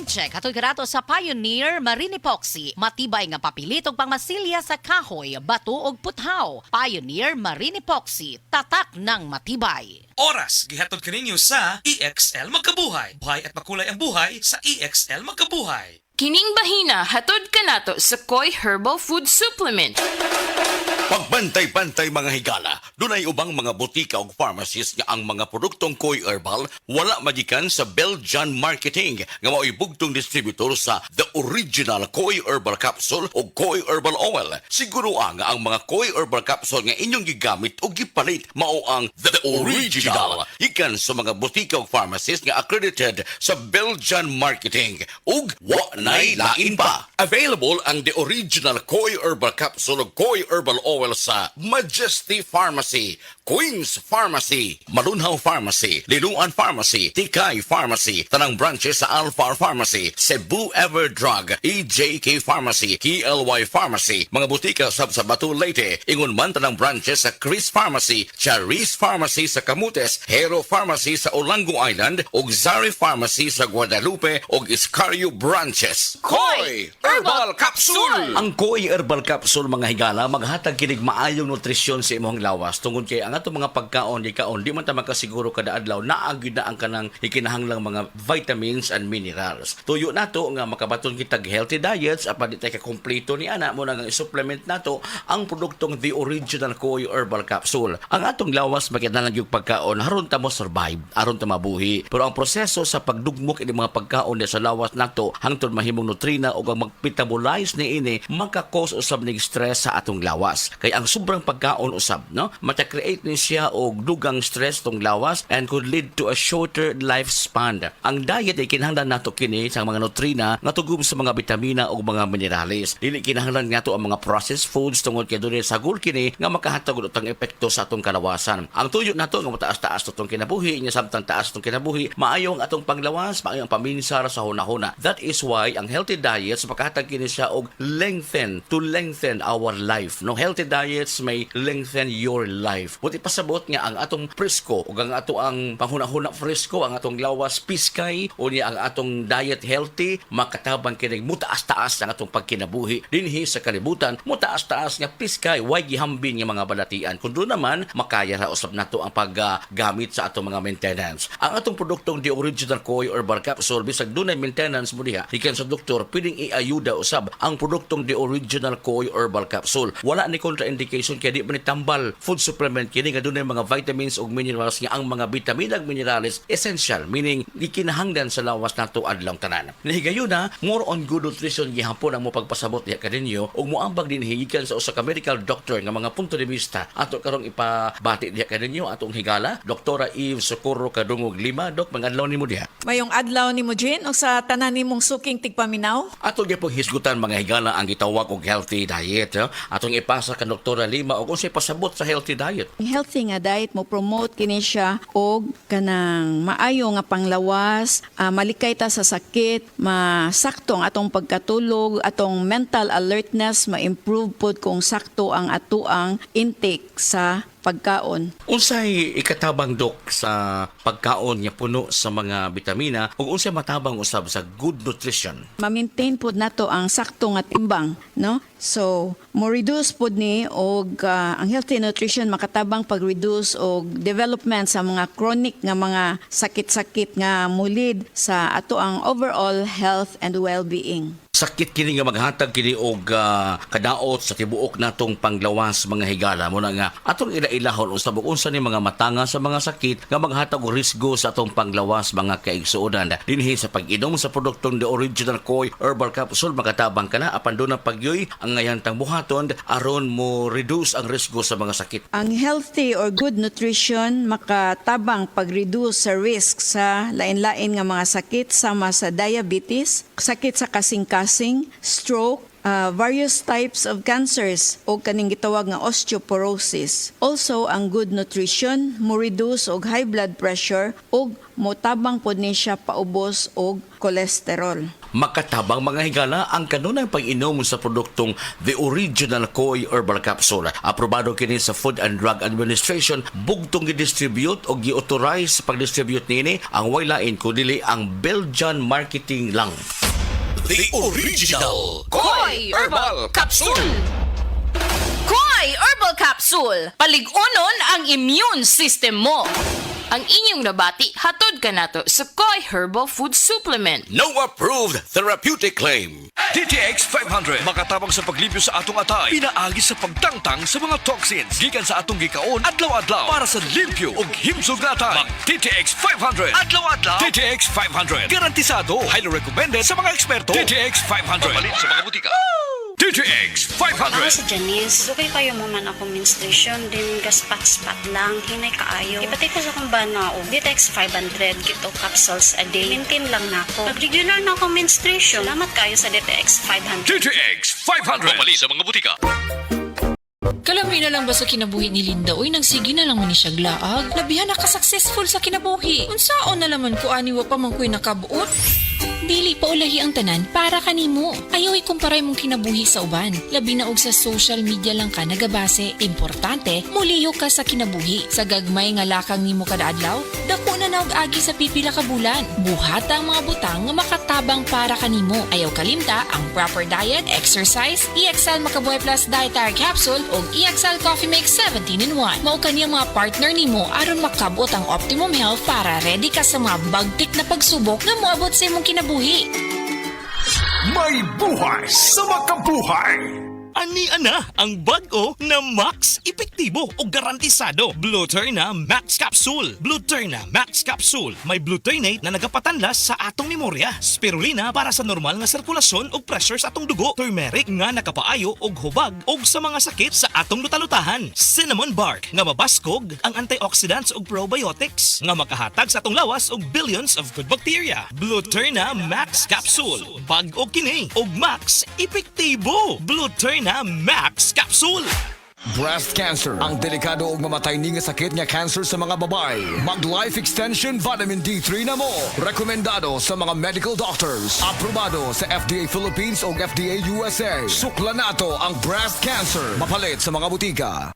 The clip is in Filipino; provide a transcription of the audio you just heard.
Time check hatoy karato sa Pioneer Marine Epoxy. Matibay nga papilit ug pangmasilya sa kahoy, bato ug puthaw. Pioneer Marine Epoxy, tatak ng matibay. Oras gihatod kaninyo sa EXL Magkabuhay. Buhay at makulay ang buhay sa EXL Magkabuhay. Kining bahina hatod kanato sa Koi Herbal Food Supplement. Pagbantay-bantay mga higala, dunay ubang mga butika o pharmacies nga ang mga produktong Koi Herbal wala magikan sa Belgian Marketing nga mao'y bugtong distributor sa The Original Koi Herbal Capsule o Koi Herbal Oil. Siguro nga ang mga Koi Herbal Capsule nga inyong gigamit o gipalit mao ang The Original. Ikan sa mga butika o pharmacies nga accredited sa Belgian Marketing ug wa nay lain pa. Available ang The Original Koi Herbal Capsule o Koi Herbal Oil sa Majesty Pharmacy, Queen's Pharmacy, Malunhaw Pharmacy, Linuan Pharmacy, Tikay Pharmacy, tanang branches sa Alpha Pharmacy, Cebu Everdrug, EJK Pharmacy, KLY Pharmacy, mga butika sa Batu Leyte, ingon man tanang branches sa Chris Pharmacy, Charis Pharmacy sa Camotes, Hero Pharmacy sa Olango Island, ug Zari Pharmacy sa Guadalupe ug Iscario branches. Koi Herbal Capsule! Ang Koi Herbal Capsule mga higala maghatag kinig maayong nutrisyon sa imong lawas tungod kay ang atong mga pagkaon di man ta makasiguro kada adlaw naagid na ang kanang ikinahanglang mga vitamins and minerals. Tuyo nato nga makabaton kitag healthy diets apan di tay ka kompleto ni ana mo nang supplement nato ang produktong The Original Koi Herbal Capsule. Ang atong lawas makita yung pagkaon haron ta mo survive, aron ta mabuhi. Pero ang proseso sa pagdugmok ini mga pagkaon sa lawas nato hangtod mahimong nutrina ug ang magmetabolize ni ini maka-cause usab ning stress sa atong lawas. Kay ang sobrang pagkaon usab no mata-create ni siya og dugang stress tong lawas and could lead to a shorter lifespan. Ang diet ay kinahanglan nato kini sa mga nutrina nga tugom sa mga bitamina ug mga minerales. Dili kinahanglan nato ang mga processed foods tungod kay dunay sagol kini nga makahatag og utang epekto sa atong kalawasan. Ang tuyo nato nga mataas-taas atong kinabuhi nya samtang taas atong kinabuhi maayo ang atong panglawas, maayo ang paminsar sa hunahuna. That is why ang healthy diets makahatag kini siya og lengthen our life. No healthy diets may lengthen your life. Buti pasabot nga ang atong presko ug ang ato ang panghuna-huna presko, ang atong lawas piskay o niya ang atong diet healthy makatabang kini mutaas-taas ang atong pagkinabuhi dinhi sa kalibutan. Mutaas-taas nga piskay way gihambin nga mga balatian. Kundo naman makaya ra usab nato ang paggamit sa atong mga maintenance. Ang atong produktong The Original Koi Herbal Capsule bisag dunay maintenance mo diha ikan sa doktor pwedeng iayuda usab ang produktong The Original Koi Herbal Capsule. Wala ni contraindication kaya di man tambal food supplement kini nga dunay mga vitamins ug minerals nga ang mga bitamina ug minerals essential meaning gikinahanglan sa lawas nato adlaw tanan. Nahigayon na more on good nutrition gihapon ang mo pagpasabot diha kaninyo ug moambag din higikan sa usa ka medical doctor nga mga punto de vista ato karong ipabati diha kaninyo atong higala Doktora Eve Socorro Kadungog Lima. Dok, mga adlaw nimo diha. Mayong adlaw ni mo Jean o sa tanan nimong suking tigpaminaw. Atong gyapong hisgutan mga higala ang gitawag og healthy diet. Atong ipasa ka Doktora Lima og unsay pasabot sa healthy diet. Ang healthy nga diet mo promote kini siya og kanang maayo nga panglawas, malikay ta sa sakit, masakto ang atong pagkatulog, atong mental alertness ma-improve pod kung sakto ang atuang intake sa pagkaon. Unsay ikatabang dok sa pagkaon nga puno sa mga bitamina ug unsay matabang usab sa good nutrition? Ma-maintain pod nato ang sakto nga timbang, no? So, mo reduce pod ni og ang healthy nutrition makatabang pag-reduce og development sa mga chronic nga mga sakit-sakit nga mulid sa ato ang overall health and well-being. Sakit kini nga maghatag kini og kadaot sa tibuok natong panglawas mga higala mo na nga atong ilailahon usab unsa ni mga matanga sa mga sakit nga maghatag og risgo sa atong panglawas mga kaigsuonan dinhi sa pag-inom sa produktong The Original Koi Herbal Capsule makatabang kana apan do na pagyoy ang ngayantang buhaton aron mo reduce ang risgo sa mga sakit. Ang healthy or good nutrition makatabang pag-reduce sa risk sa lain-lain nga mga sakit sama sa diabetes, sakit sa kasing-kasing, stroke, various types of cancers o kaning gitawag nga osteoporosis. Also, ang good nutrition mo reduce og high blood pressure og motabang pod ni siya paubos og cholesterol. Makatabang mga higala ang kanunang pag-inom sa produktong The Original Koi Herbal Capsule. Aprobado kini sa Food and Drug Administration, bugtong gi-distribute o gi-authorize sa pag-distribute nini ang waylain kundi ang Belgian marketing lang. The Original Koi Herbal Capsule! Koi Herbal Capsule! Paligunon ang immune system mo! Ang inyong nabati, hatod ka nato sa Koi Herbal Food Supplement. No approved therapeutic claim. DTX 500 makatabang sa paglibyo sa atong atay. Pinaagi sa pagtangtang sa mga toxins gikan sa atong gikaon adlaw-adlaw para sa limpyo ug himsog na atay. Mag DTX 500 adlaw-adlaw. DTX 500 garantisado, highly recommended sa mga eksperto. DTX 500 papalit sa mga butika. DTX Ako 500 si Janice, okay kayo mo man ako menstruation, din gaspat-spat lang, hinay kaayo. Ipatay ko sa kong banao, DTX 500, gito capsules a day. Maintain lang na ako. Pag regular na ako menstruation, salamat kayo sa DTX 500. DTX 500 papalit sa mga butika. Kalamay na lang ba sa kinabuhi ni Linda? Uy, nagsige na lang man ni siya glaag. Labihan na ka-successful sa kinabuhi. Unsaon na laman ko aniwa pa man ko'y nakabuot? Dili pa ulahi ang tanan para kanimo. Ayaw ikumparay mong kinabuhi sa uban. Labi na og sa social media lang ka nagabase. Importante, muliyo ka sa kinabuhi. Sa gagmay nga lakang nimo kada adlaw, dako na naog agi sa pipila ka bulan. Buhata ang mga butang nga makatabang para kanimo. Ayaw kalimta ang proper diet, exercise, EXL Makabuhay Plus Dietary Capsule o EXL Coffee Mix 17-in-1. Mao kaniyang mga partner nimo aron makabot ang optimum health para ready ka sa mga bagtik na pagsubok nga moabot sa imong kinabuhi. May buhay sa makabuhay! Ani-ana ang bag-o na Max Epektibo o garantisado. Blueterna Max Capsule. Blueterna Max Capsule. May blueternate na nagapatanlas sa atong memorya. Spirulina para sa normal nga sirkulasyon o pressure sa atong dugo. Turmeric nga nakapaayo og hubag og sa mga sakit sa atong lutalutahan. Cinnamon bark nga mabaskog ang antioxidants ug probiotics nga makahatag sa atong lawas og billions of good bacteria. Blueterna Max Capsule. Bag-o kini og Max Epektibo. Blueterna Max Capsule. Breast cancer, ang delikado ug mamatay ni nga sakit nga cancer sa mga babae. Mag Life Extension Vitamin D3 na mo. Rekomendado sa mga medical doctors. Aprobado sa FDA Philippines ug FDA USA. Sukla nato ang breast cancer. Mapalit sa mga butika.